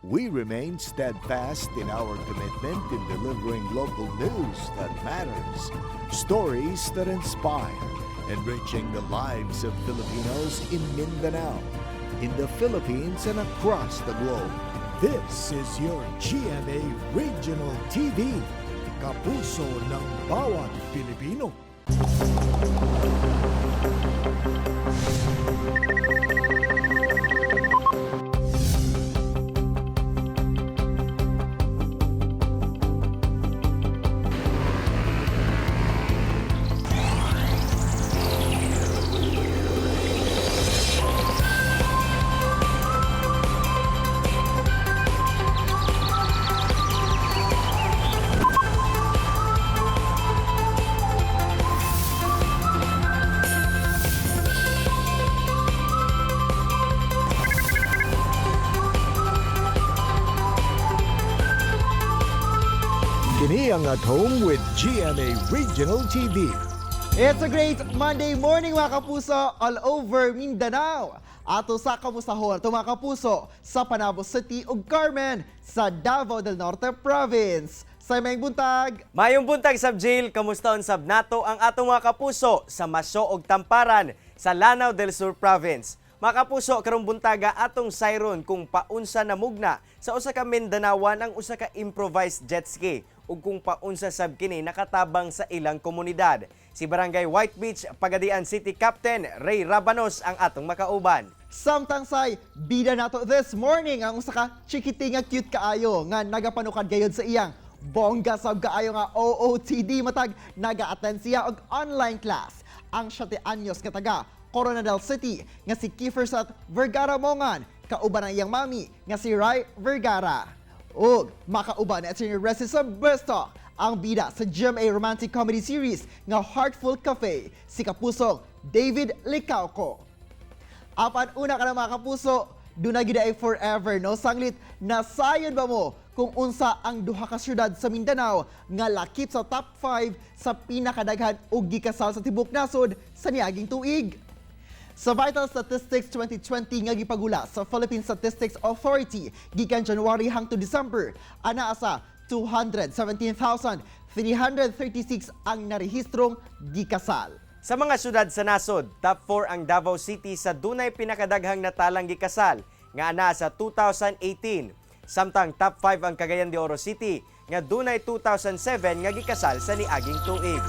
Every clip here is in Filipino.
We remain steadfast in our commitment in delivering local news that matters, stories that inspire, enriching the lives of Filipinos in Mindanao, in the Philippines and across the globe. This is your GMA Regional TV, kapuso ng bawat Pilipino. Kini ang At Home with GMA Regional TV. It's a great Monday morning mga kapuso all over Mindanao. Ato sa kamusahon ito mga kapuso sa Panabo City ug Carmen sa Davao del Norte Province. Sa mayong buntag. Mayong buntag sab jail, kamusta sab nato ang atong mga kapuso sa Maso ug Tamparan sa Lanao del Sur Province. Mga kapuso, karong buntaga atong sayron kung paunsa namugna sa usa ka Mindanawan ang usa ka improvised jet ski ug kung paunsa sab kini nakatabang sa ilang komunidad. Si Barangay White Beach Pagadian City Captain Ray Rabanos ang atong makauban. Samtang say bida nato this morning ang usa ka chikiting nga cute kaayo nga nagapanukad gayud sa iyang bongga sab kaayo nga OOTD matag naga-attend siya og online class. Ang 7 anyos nga taga Coronadal City nga si Kiefersat Vergara Mongan, kauban ang iyang mami nga si Rai Vergara. Ug makauban at si Resi sa Bestock, ang bida sa GMA romantic comedy series nga Heartful Cafe, si kapusong David Licauco. Apan una ka na mga kapuso, dunagida ay forever no sanglit nasayon ba mo kung unsa ang duha ka syudad sa Mindanao nga lakip sa top 5 sa pinakadaghan og gikasal sa tibuok nasod sa niaging tuig. Sa Vital Statistics 2020 nga gipagula sa Philippine Statistics Authority gikan January hangtod December, anaa sa 217,336 ang narehistrong gikasal. Sa mga syudad sa nasod, top 4 ang Davao City sa dunay pinakadaghang natalang gikasal nga ana sa 2018. Samtang top 5 ang Cagayan de Oro City nga dunay 2007 nga gikasal sa niaging tuig.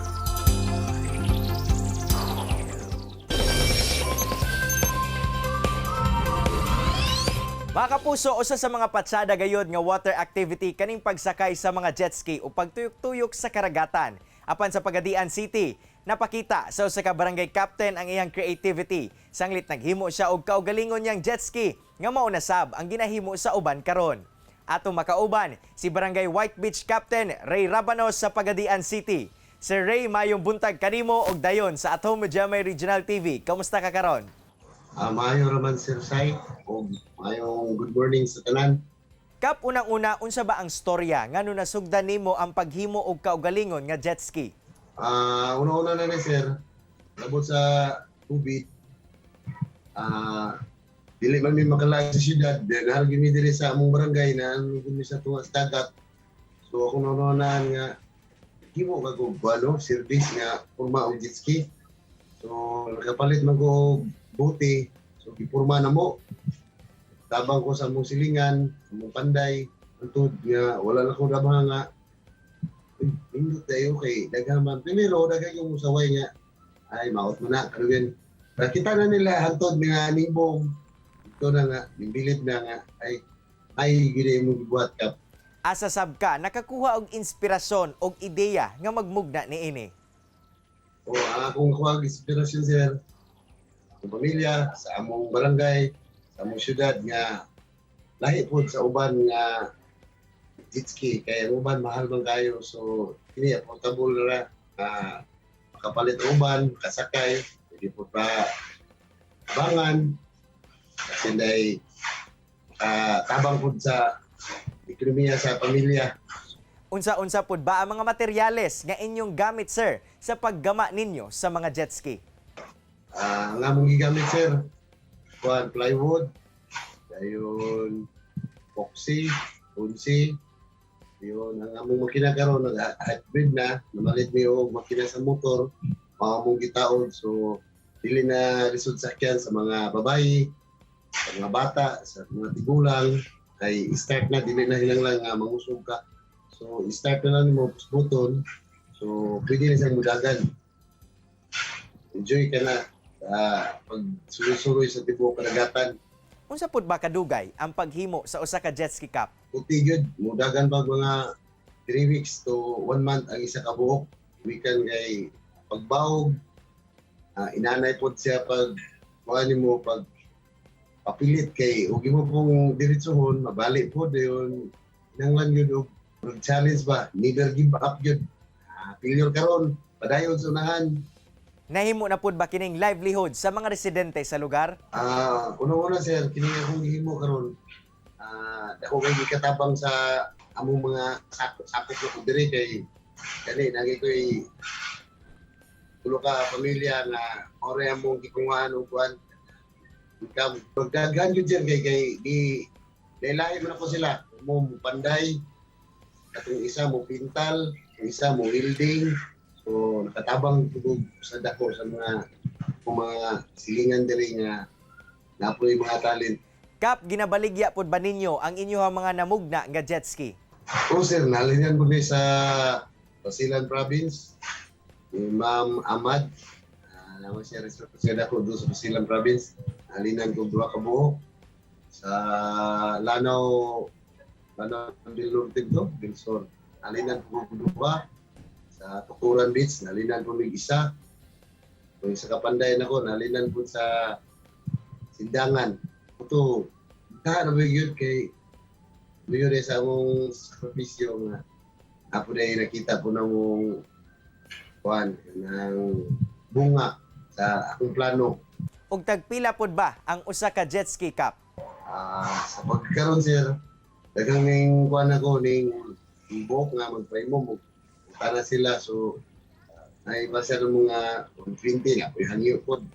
Mga kapuso, usa sa mga patsada gayod nga water activity kaning pagsakay sa mga jet ski o pagtuyok-tuyok sa karagatan. Apan sa Pagadian City, napakita sa usa ka barangay captain ang iyang creativity. Sanglit naghimo siya og kaugalingon niyang jet ski nga mao na sab ang ginahimo sa uban karon. Atong makauban si Barangay White Beach Captain Ray Rabanos sa Pagadian City. Sir Ray, mayong buntag kanimo og dayon sa At Home with GMA Regional TV. Kamusta ka karon? Maayong raman Sir Sai, o maayong good morning sa tanan. Kap, unang-una, unsa ba ang storya nga no nasugdan nimo ang paghimo og kaugalingon nga jet ski? Una-una na Sir, labot sa tubig, dili man mi makalayo sa syudad, dahil gini diri sa among barangay na gumi sa tunga sa dagat. So ako naunahan nga, himo ka kong service nga forma og jet ski. So nakapalit man ko buti, so gipurma na mo. Tabang ko sa mong silingan, sa mong panday, antod nga wala na ko rabang nga. Indot tayo kay daghaman. Primero, daghay yung musaway nga, ay maot mo na, kalugan. Kita na nila hantod nga nimbong. Ito na nga, nimbilit na nga, ay gini mo gibuhat kap. Asa sab ka nakakuha og inspirasyon og ideya nga magmugna niini? O akong kuha inspirasyon Sir, sa pamilya, sa among barangay, sa among syudad nga lahi po sa uban nga jet ski kay ang uban mahal man kayo, so kini portable na makapalit ang uban, kasakay, pwede po pa bangan kasi dahil tabang po sa ekonomiya sa pamilya. Unsa-unsa pud ba ang mga materyales nga inyong gamit sir sa paggama ninyo sa mga jet ski? Nga mong gigamit Sir, plywood, dayon Oxy, Unsi. Yun, ang among makina karon nag-hybrid na, namalit niyo og makina sa motor, mong gitaon. So, dili na lisod sakyan sa mga babae, sa mga bata, sa mga tigulang, kay start na, dili na hinanglang nga mangusog ka. So, start na lang mo, button. So, pwede na siyang mudagan. Enjoy ka na pag suloy-suloy sa tibok karagatan. Unsa pud ba kadugay ang paghimo sa usa ka jet ski cup? Puti yun, mudagan ba mga 3 weeks to 1 month ang isa ka buhok. Weekend kay pagbawog, inanay po siya pag mo pag papilit kay huwag mo pong diretsohon, mabalik po yun. Nanglan yun og challenge ba, never give up yun. Failure karon, padayon sa unahan. Nahimo na pud ba kining livelihood sa mga residente sa lugar? Una-una sir, kini akong himo karon. Ako kay gikatabang sa among mga sakop ko diri kay kani nagi ko'y tulo ka pamilya nga ore among gikungaan og kuan. Pagdagan yun dyan kay lahi man ako sila. Mo panday, katong isa mo pintal, isa mo welding. So nakatabang tugog sa dako sa mga silingan diri nga napoy mga talent. Kap, ginabaligya pud ba ninyo ang inyong mga namugna nga jet ski? Oo sir, nalinyan ko sa Basilan Province. Ni Ma'am Ahmad. Naman siya representa ko doon sa Basilan Province. Nalinan ko 2 ka buhok. Sa Lanao del Norte to, Bilsor. Nalinan ko 2. Sa Tukuran Beach, nalinan ko isa. Kung sa Kapandayan ako, nalinan ko sa Sindangan. Ito, yun kay yun sa among sakripisyo nga ako na nakita po ng kuan ng bunga sa akong plano. Ug tagpila pud ba ang usa ka jet ski cup? Sa pagkaroon sir, dagang ning kuan ako ning ibok nga mag-try mo na sila so ay basa ng mga 20 na hangyo pod.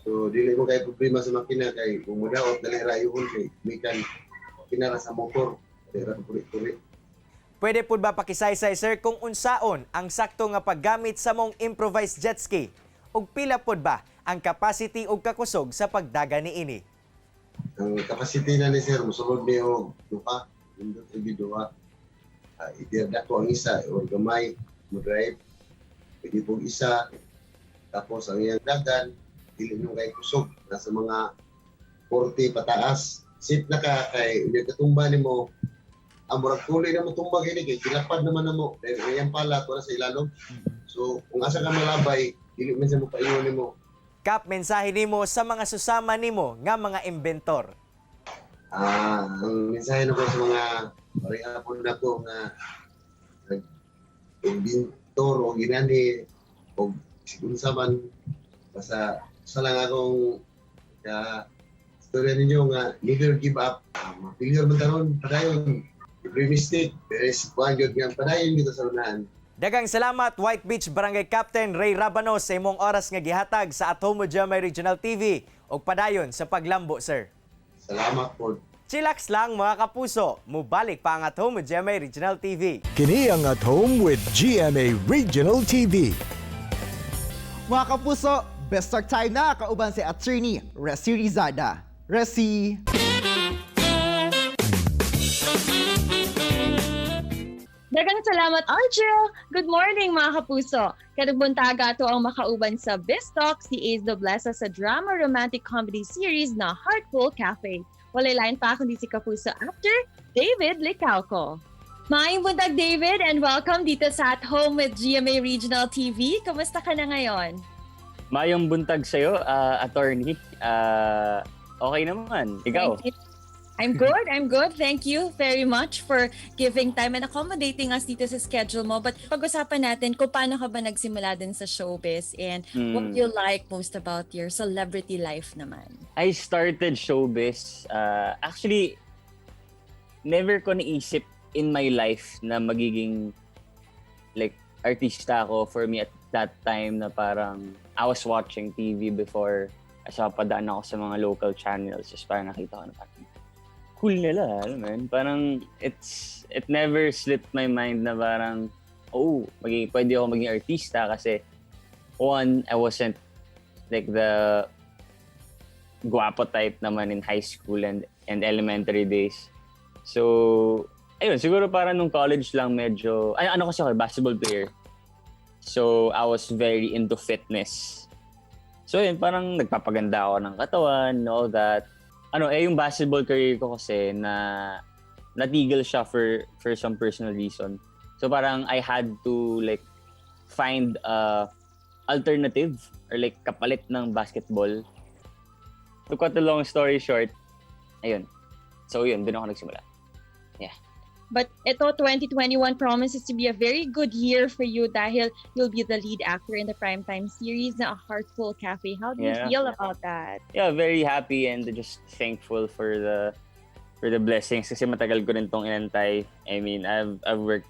So dili mo kay problema sa makina kay kung mudaot dali rayuhon kay mikan kinara sa motor pero puri-puri. Pwede pud ba pakisaysay sir kung unsaon ang sakto nga paggamit sa mong improvised jet ski? Ug pila pud ba ang capacity ug kakusog sa pagdaga niini? Ang capacity na ni sir mosulod ni og duha, indot ug duha. Either dako ang isa o gamay mo drive. Pwede pong isa tapos ang iyang dagan dili nung kay kusog nasa mga 40 pataas. Sit na ka kay hindi katumba nimo ang murag tuloy na mo tumbang ini kay kilapad naman namo dahil iyang pala to sa ilalom. So kung asa ka malabay dili man sa mo paingon nimo. Kap, mensahe nimo sa mga susama nimo nga mga inventor. Ang mensahe nako sa mga parehapon nako nga inventor o ginani o sigunsa man basta sa lang akong storya ninyo nga never give up. Failure man taron, padayon. Every mistake, there is one good nga padayon dito sa unahan. Dagang salamat White Beach Barangay Captain Ray Rabanos sa imong oras nga gihatag sa At Home with GMA Regional TV ug padayon sa paglambo sir. Salamat po. Chillax lang mga kapuso, mubalik pa ang At Home with GMA Regional TV. Kini ang At Home with GMA Regional TV. Mga kapuso, best start time na kauban si Attorney Resi Rizada. Resi! Daghang salamat, Argel! Good morning, mga kapuso! Kadugmuntaga ato ang makauban sa Best Talk si Ace Nobleza sa drama romantic comedy series na Heartful Cafe. Walay lain pa kundi si kapuso actor David Licauco. Maayong buntag, David, and welcome dito sa At Home with GMA Regional TV. Kamusta ka na ngayon? Mayong buntag sa'yo, attorney. Okay naman. Ikaw? I'm good. Thank you very much for giving time and accommodating us dito sa schedule mo. But pag-usapan natin kung paano ka ba nagsimula din sa showbiz and what you like most about your celebrity life naman. I started showbiz. Actually, never ko naisip in my life na magiging like artista ako. For me at that time na parang I was watching TV before. Asa padaan ako sa mga local channels just para nakita ko na parang cool nila, alam mo yun? Parang it never slipped my mind na parang, pwede ako maging artista kasi one, I wasn't like the guwapo type naman in high school and elementary days. So, ayun, siguro parang nung college lang medyo, kasi ako, basketball player. So, I was very into fitness. So, yun, parang nagpapaganda ako ng katawan, all that. Yung basketball career ko kasi natigil siya for some personal reason. So, parang I had to like find a alternative or like kapalit ng basketball. To cut the long story short, ayun. So, yun, doon ako nagsimula. Yeah. But ito, 2021 promises to be a very good year for you dahil you'll be the lead actor in the primetime series na A Heartful Cafe. How do you feel about that? Yeah, very happy and just thankful for the blessings kasi matagal ko rin tong inantay. I mean, I've worked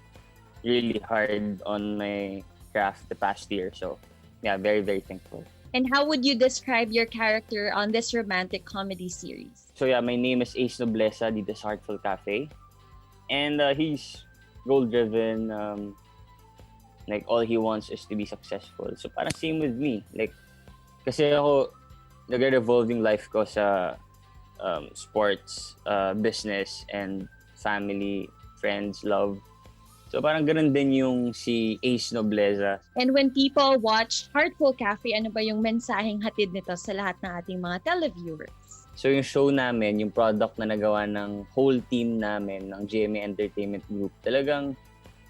really hard on my craft the past year. So, yeah, very, very thankful. And how would you describe your character on this romantic comedy series? So yeah, my name is Ace Nobleza dito sa Heartful Cafe. And he's goal-driven. Like, all he wants is to be successful. So, parang same with me. Like, kasi ako, nag-revolving life ko sa sports, business, and family, friends, love. So, parang ganun din yung si Ace Nobleza. And when people watch Heartful Cafe, ano ba yung mensaheng hatid nito sa lahat ng ating mga televiewers? So yung show namin, yung product na nagawa ng whole team namin, ng GMA Entertainment Group, talagang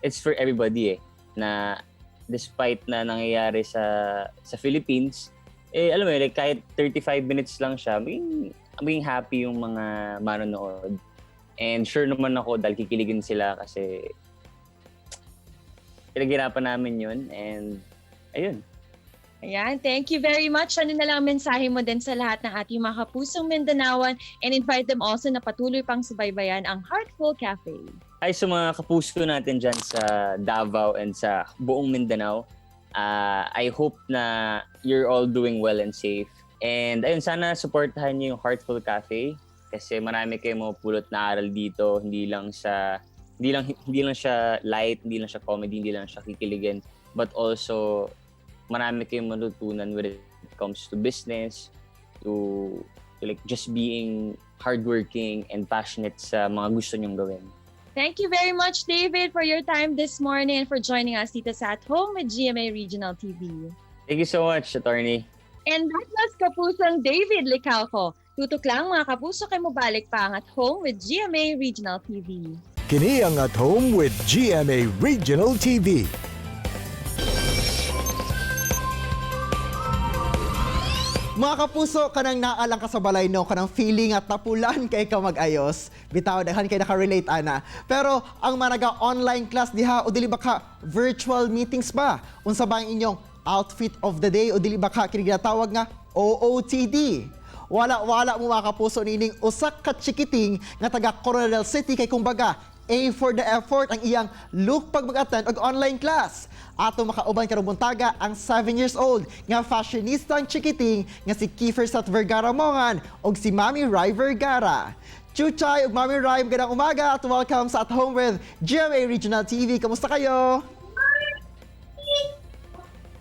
it's for everybody na despite na nangyayari sa Philippines, alam mo like kahit 35 minutes lang siya, maging happy yung mga manonood. And sure naman ako dahil kikiligin sila kasi pinaghirapan namin yun and ayun. Ayan, thank you very much. Ano na lang ang mensahe mo din sa lahat ng ating mga kapusong Mindanaoan and invite them also na patuloy pang subaybayan ang Heartful Cafe. Ay, sa mga kapuso natin dyan sa Davao and sa buong Mindanao, I hope na you're all doing well and safe. And ayun, sana supportahan niyo yung Heartful Cafe kasi marami kayong mapupulot na aral dito, hindi lang siya light, hindi lang siya comedy, hindi lang siya kikiligin, but also marami kayong matutunan when it comes to business, to like just being hardworking and passionate sa mga gusto nyong gawin. Thank you very much, David, for your time this morning and for joining us dito sa At Home with GMA Regional TV. Thank you so much, Attorney. And that was Kapusong David Licauco. Tutok lang mga kapuso kay mubalik pa ang At Home with GMA Regional TV. Kini ang At Home with GMA Regional TV. Mga kapuso, kanang naalang ka sa balay no, kanang feeling at tapulan kay ka mag-ayos. Bitaw, daghan kay naka-relate ana. Pero ang managa online class diha o dili ba ka virtual meetings ba? Unsa ba ang inyong outfit of the day o dili ba ka kini ginatawag nga OOTD? Wala mo mga kapuso nining usak ka chikiting nga taga Coronadal City kay kumbaga A for the effort ang iyang look pag mag-attend og online class. Ato makauban karong buntaga ang 7 years old nga fashionista ang chikiting nga si Kiefer Sat Vergara Mongan og si Mami Rai Vergara. Chuchay ug Mami Rai, magandang umaga at welcome sa At Home with GMA Regional TV. Kamusta kayo?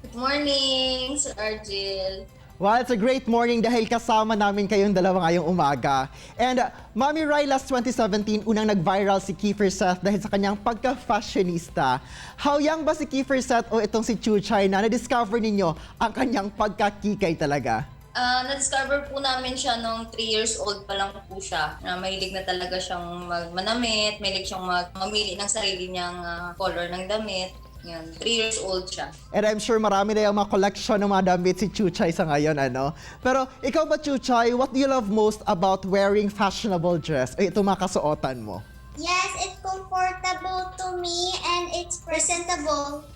Good morning, Sir Argel. Well, it's a great morning dahil kasama namin kayong dalawa ngayong umaga. And Mami Rai, last 2017, unang nag-viral si Kiefer Seth dahil sa kanyang pagka-fashionista. How young ba si Kiefer Seth o itong si Chuchay na na-discover ninyo ang kanyang pagkakikay talaga? Na-discover po namin siya nung 3 years old pa lang po siya. Mahilig na talaga siyang manamit, mahilig siyang mamili ng sarili niyang color ng damit. Yan, 3 years old siya. And I'm sure marami na yung mga collection ng mga damit si Chuchay sa ngayon, ano? Pero ikaw ba, Chuchay, what do you love most about wearing fashionable dress? Ito mga kasuotan mo. Yes, it's comfortable to me and it's presentable.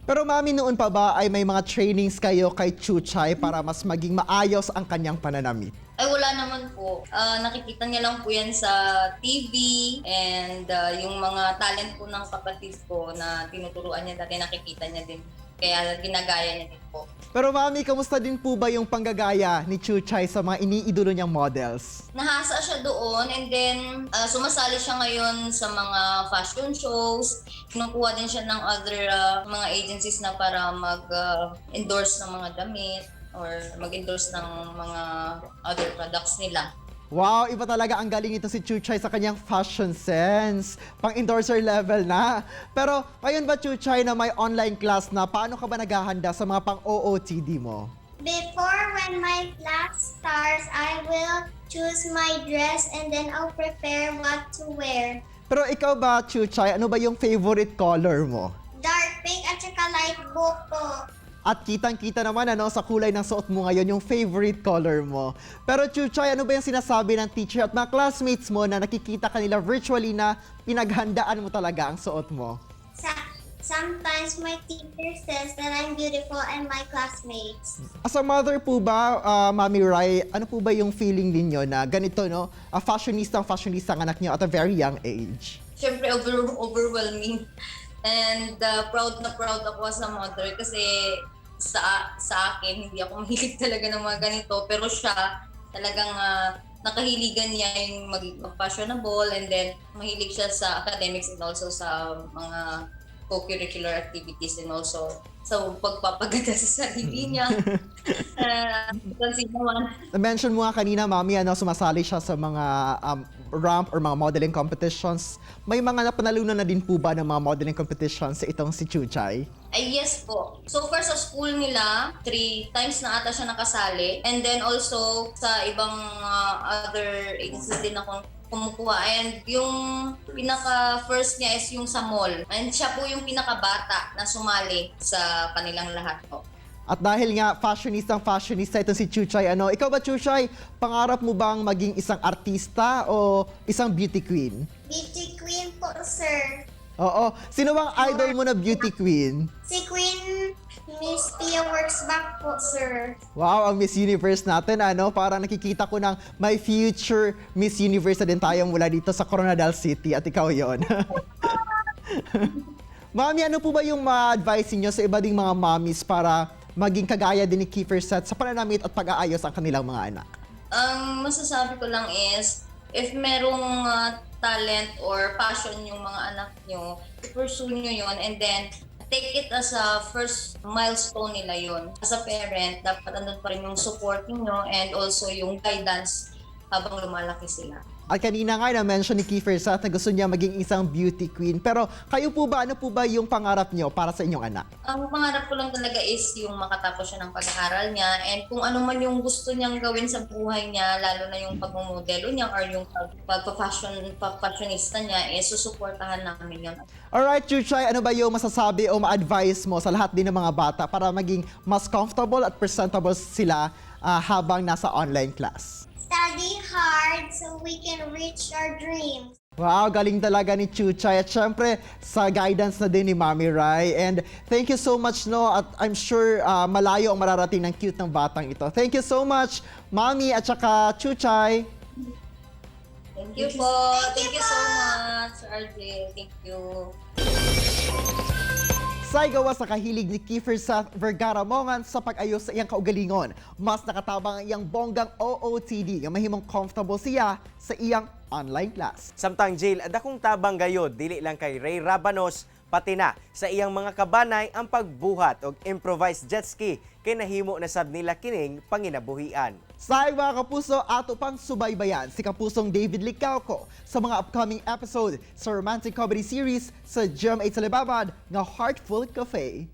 Pero mami, noon pa ba ay may mga trainings kayo kay Chuchay para mas maging maayos ang kanyang pananamit? Ay, wala naman po. Nakikita niya lang po yan sa TV and yung mga talent po ng kapatid ko na tinuturuan niya dati, nakikita niya din. Kaya ginagaya niya din po. Pero mami, kamusta din po ba yung panggagaya ni Chuchay sa mga iniidolo niyang models? Nahasa siya doon and then sumasali siya ngayon sa mga fashion shows. Kinukuha din siya ng other mga agencies na para mag-endorse ng mga damit or mag-endorse ng mga other products nila. Wow, iba talaga ang galing ito si Chuchay sa kanyang fashion sense. Pang-endorser level na. Pero ngayon ba Chuchay na may online class na, paano ka ba naghahanda sa mga pang-OOTD mo? Before when my class starts, I will choose my dress and then I'll prepare what to wear. Pero ikaw ba Chuchay, ano ba yung favorite color mo? Dark pink at saka light blue po. At kitang-kita naman sa kulay ng suot mo ngayon yung favorite color mo. Pero Chuchay, ano ba yung sinasabi ng teacher at mga classmates mo na nakikita kanila virtually na pinaghandaan mo talaga ang suot mo? Sometimes my teacher says that I'm beautiful and my classmates. As a mother po ba, Mami Rai, ano po ba yung feeling ninyo na ganito, fashionista ang anak niyo at a very young age? Siyempre, overwhelming. And proud na proud ako as a mother kasi sa akin, hindi ako mahilig talaga ng mga ganito. Pero siya, talagang nakahiligan niya yung mag-fashionable and then mahilig siya sa academics and also sa mga co-curricular activities and also sa pagpapaganda sa sarili niya. Na-mention mo nga kanina, Mami, sumasali siya sa mga ramp or mga modeling competitions. May mga napanalunan na din po ba ng mga modeling competitions sa itong si Chuchay? Ay, yes po. So far sa school nila, 3 times na ata siya nakasali. And then also sa ibang other agencies din ako kumukuha. And yung pinaka-first niya is yung sa mall. And siya po yung pinaka-bata na sumali sa kanilang lahat po. At dahil nga fashionista itong si Chuchay, ikaw ba Chuchay, pangarap mo bang maging isang artista o isang beauty queen? Beauty queen po, sir. Oo. Sino bang idol mo na beauty queen? Si Queen Miss Pia Worksback po, sir. Wow, ang Miss Universe natin, Parang nakikita ko ng may future Miss Universe na din tayo mula dito sa Coronadal City at ikaw yon. Mami, ano po ba yung ma-advise niyo sa iba ding mga mommies para maging kagaya din ni Kiefer Seth sa pananamit at pag-aayos ang kanilang mga anak? Ang masasabi ko lang is, if merong talent or passion yung mga anak nyo, pursue nyo yun and then take it as a first milestone nila yun. As a parent, dapat andun pa rin yung support niyo and also yung guidance habang lumalaki sila. At kanina nga na-mention ni Kiefer Seth na gusto niya maging isang beauty queen. Pero kayo po ba, ano po ba yung pangarap niyo para sa inyong anak? Ang pangarap ko lang talaga is yung makatapos siya ng pag-aaral niya and kung ano man yung gusto niyang gawin sa buhay niya, lalo na yung pagmumodelo niya or yung pagpa-fashionista niya, susuportahan namin yun. Alright, Chuchay, ano ba yung masasabi o ma-advise mo sa lahat din ng mga bata para maging mas comfortable at presentable sila habang nasa online class? Study hard so we can reach our dreams. Wow, galing talaga ni Chuchay at syempre sa guidance na din ni Mami Rai. And thank you so much, at I'm sure malayo ang mararating ng cute ng batang ito. Thank you so much, Mami at saka Chuchay. Thank you po. Thank you so much, RJ. Thank you. Say gawa sa kahilig ni Kiefer Seth Vergara Mongan sa pag-ayos sa iyang kaugalingon. Mas nakatabang ang iyang bonggang OOTD nga mahimong comfortable siya sa iyang online class. Samtang jail, adakong tabang gayod, dili lang kay Ray Rabanos, pati na sa iyang mga kabanay ang pagbuhat og improvised jet ski kay nahimo na sab nila kining panginabuhian. Say mga kapuso, ato pang subaybayan si kapusong David Licauco sa mga upcoming episode sa romantic comedy series sa GMA Telebabad nga Heartful Cafe.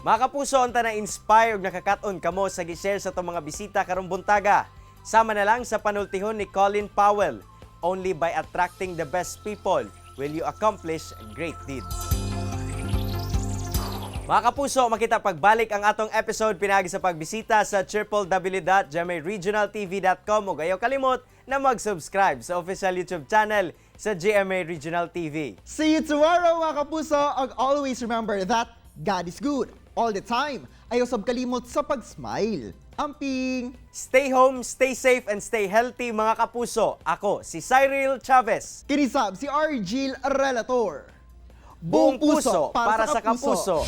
Mga kapuso, unta na inspire ug nakakaton kamo sa gi-share sa itong mga bisita karong buntaga. Sama na lang sa panultihon ni Colin Powell, only by attracting the best people will you accomplish great deeds. Mga kapuso, makita pagbalik ang atong episode pinagi sa pagbisita sa www.gmaregionaltv.com o gayaw kalimot na mag-subscribe sa official YouTube channel sa GMA Regional TV. See you tomorrow mga kapuso, and always remember that God is good all the time. ayaw sab kalimot sa pag-smile. Amping! Stay home, stay safe, and stay healthy mga kapuso. Ako, si Cyril Chavez. Kinisab si Argil Relator. Buong puso para sa kapuso.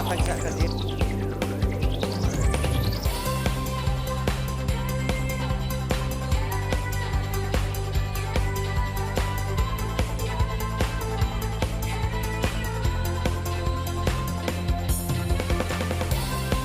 Atag sa kadit.